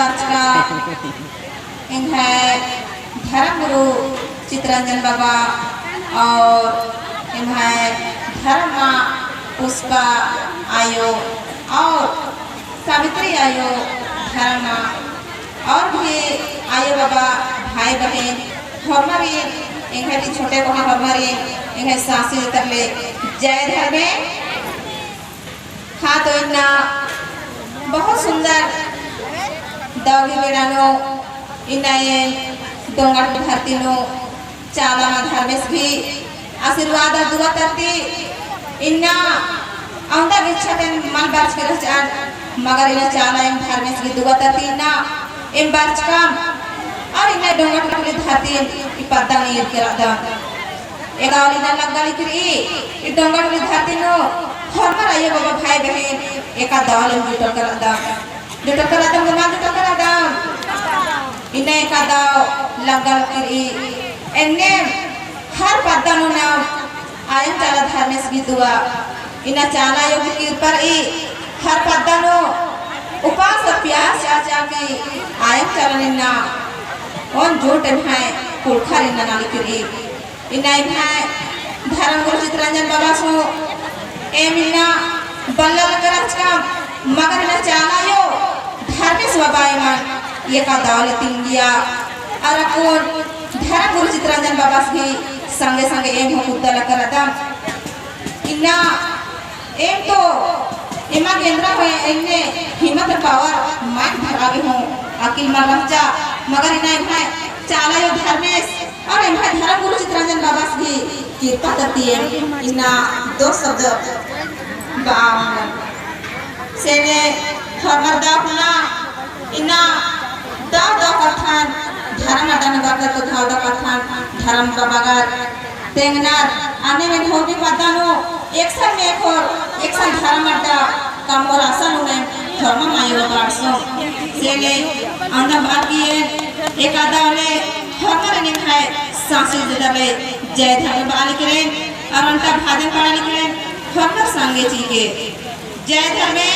बार्च का इन्हें धर्मगुरु चित्ररंजन बाबा और इन्हें धर्म पुष्पा आयो और सावित्री आयो धर्म और भी आयो बाबा भाई बहन हमारी इन्हें भी छोटे को हमारी इन्हें सासी तरले जय धर्मे हाँ तो इन्ना बहुत सुंदर दौड़ी बेड़ानो इन्ना ये डोंगर धरती नो चाला धर्मेश भी आशीर्वाद दुआ करती इन्ना औंदा इच्छा तेन मन बार्च के रचान मगर इन्ना चाला इन धर्मेश की दुआ करती इन्ना इन बार्च काम और इन्ना डोंगर टुकड़ी धरती इ पर्दा नहीं के रदा एक और इन्ना लगा लिखरी इ डोंगर टुकड़ी धरती नो हर आयो बाबा भाई बहन एक दाल जुटल कर रदा गुमा जुटल कर रदा इन्ना एक दाव लगा लिखरी एन्ने हर पर्दा नो नाम आयम चाला धर्मेश की दुआ इन्ना चाला योग की ऊपर ई हर पर्दा नो उपास प्यास चाचा की आयम चाला निन्ना और जोट है पुरखा इन्ना नाली करी इन्ना है धर्मगुरु चित्ररंजन बाबा सो एम इन्ना बल्ला लगराज का मगर इन्ना चाला यो धर्मेश बाबा एमन ये का दावले तिंगिया और कौन धर्मगुरु चित्ररंजन बाबा से संगे संगे एम हो कुत्ता लग रहा इन्ना एम तो इमा केंद्र है इन्ने हिम्मत पावर माइंड भरागे हो अकिल मरजा मगर इन्ना है चाला यो धर्मेश और इन्ना धर्मगुरु चित्ररंजन बाबा से कृपा करती है इन्ना दो शब्द बाम सेने हमार दापना इन्ना दाव कथान धर्म अडन बागर तो धाव कथान धर्म का बागर तेंगनार आने में होगी पतानो एक साल में एक साल धर्म अड्डा काम और आसान होने धर्म मायो बारसो सेले आंधा बाकी है एक आधा वाले हमारे नहीं है सांसी जदाले जय धर्म बाली करें और उनका भाजन पढ़ा लिखे हमारे संगे चीके जय धर्मे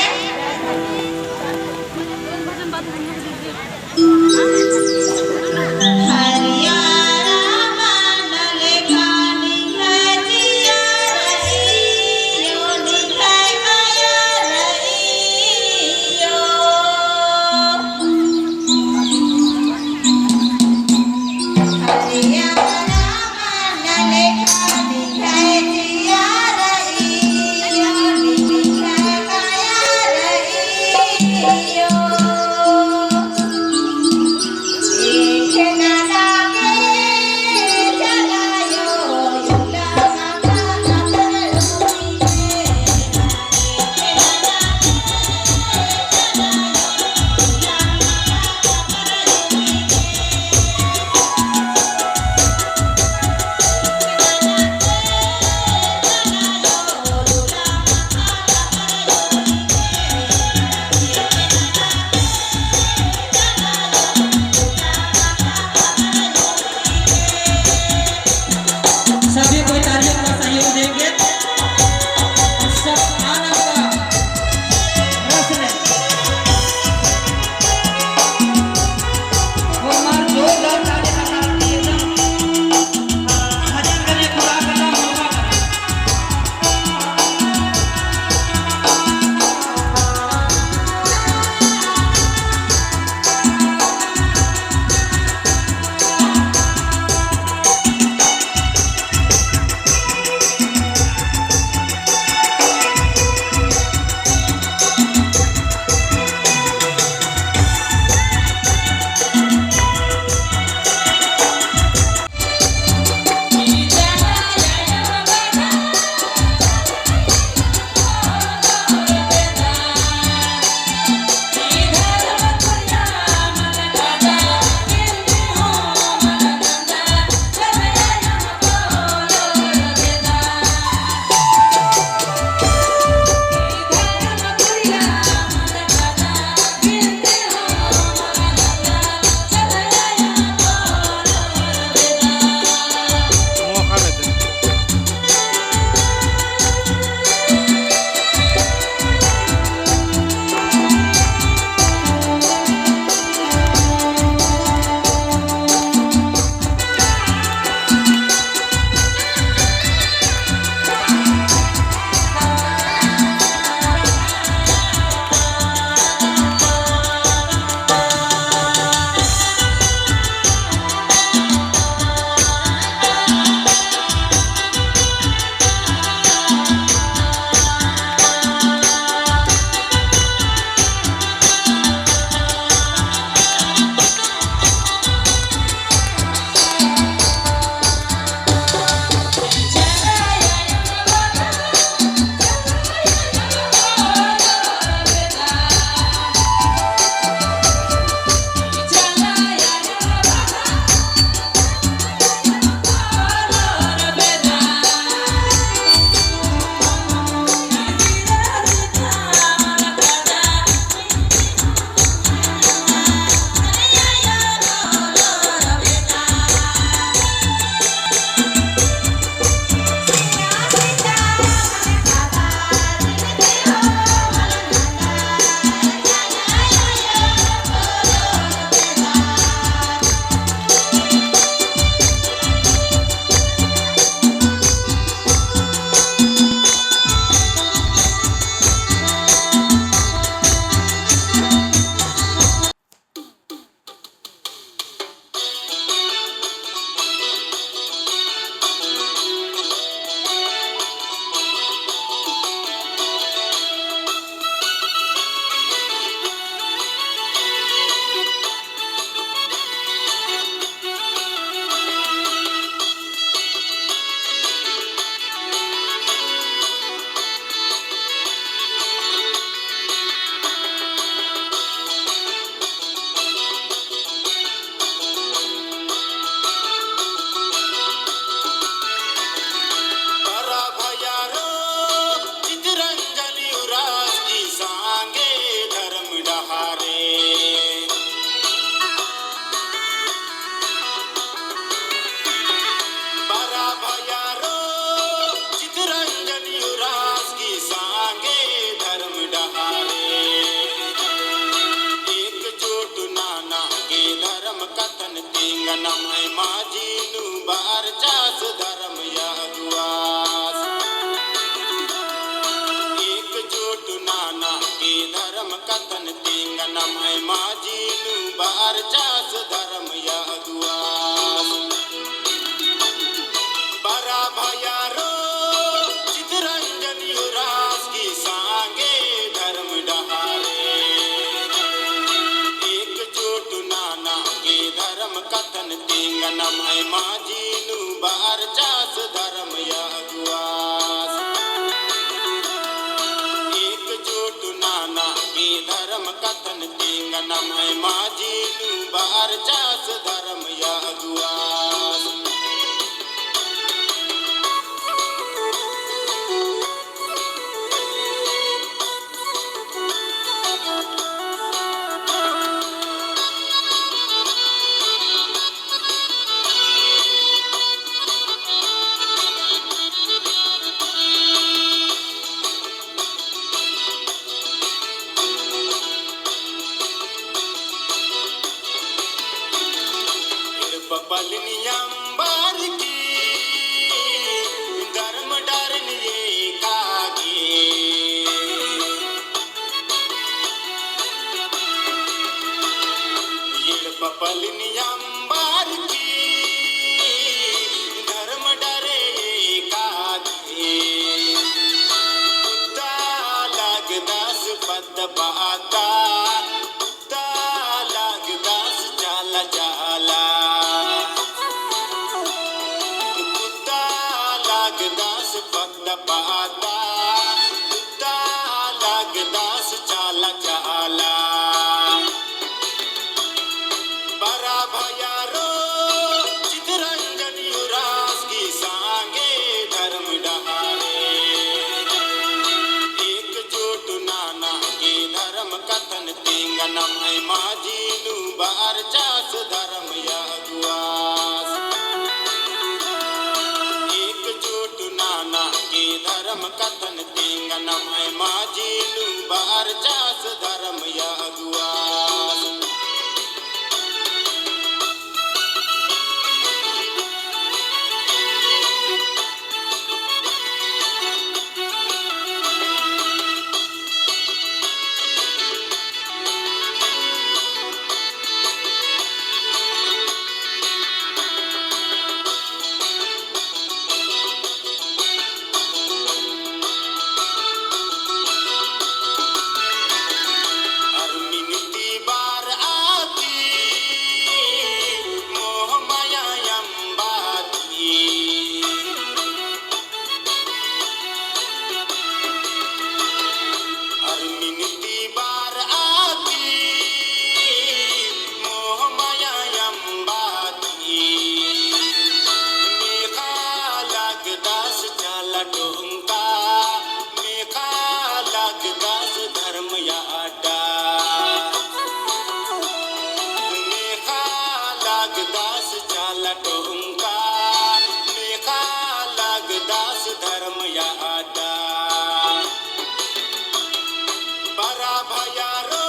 कथन तेंगनम है माझीनु बार चास धर्म यागुआस बरा भयारो चितरंजन युरास की सांगे धर्म डहारे एकजुट नाना के धर्म कथन तेंगनम है माझीनु बार चास धर्म यागुआस एकजुट नाना के धर्म कथन तेंगनम है माझीनु बार चास धर्म यागुआस पलनियंबर की धर्म डरन ये कागे ये पलनियंबर की धर्म डरे ये कागे उद्दा लगदास पद बाता उद्दा लगदास जाला जाला लगदास पद पाता उद्दा लगदास चाला चाला बरा भयारो चितरंजन युरास की सांगे धर्म डहारे एकजुट नाना के धर्म कथन तेंगनम है माझीनु बार चास धर्म यागुआस एकजुट नाना के धर्म कथन तेंगनम है माझीनु बार चास धर्म यागुआस लगदास चाला टोंका मेघा लगदास धर्म यादा बरा भयारो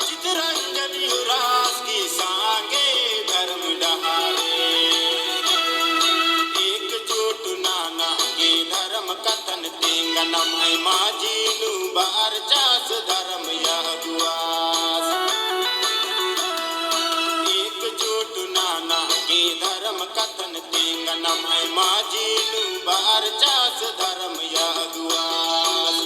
चितरंजन युरास की सांगे धर्म डहारे एकजुट नाना के धर्म कथन तेंगनम है माझीनु बार चास धर्म यागुआस एकजुट नाना के धर्म कथन तेंगनम है माझीनु बार चास धर्म यागुआस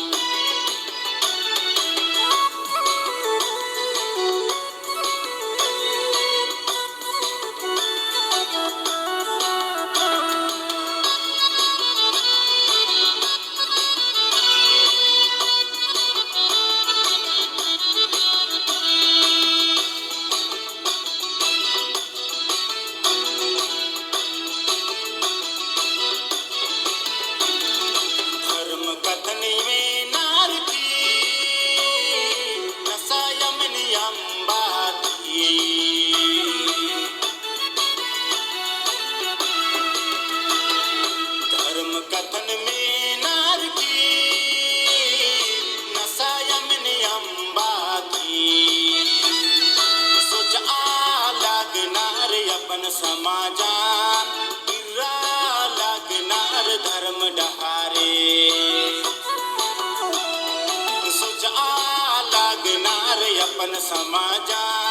समाजा गिर्रा लगनार धर्म डहारे सोचा लगनार अपन समाजा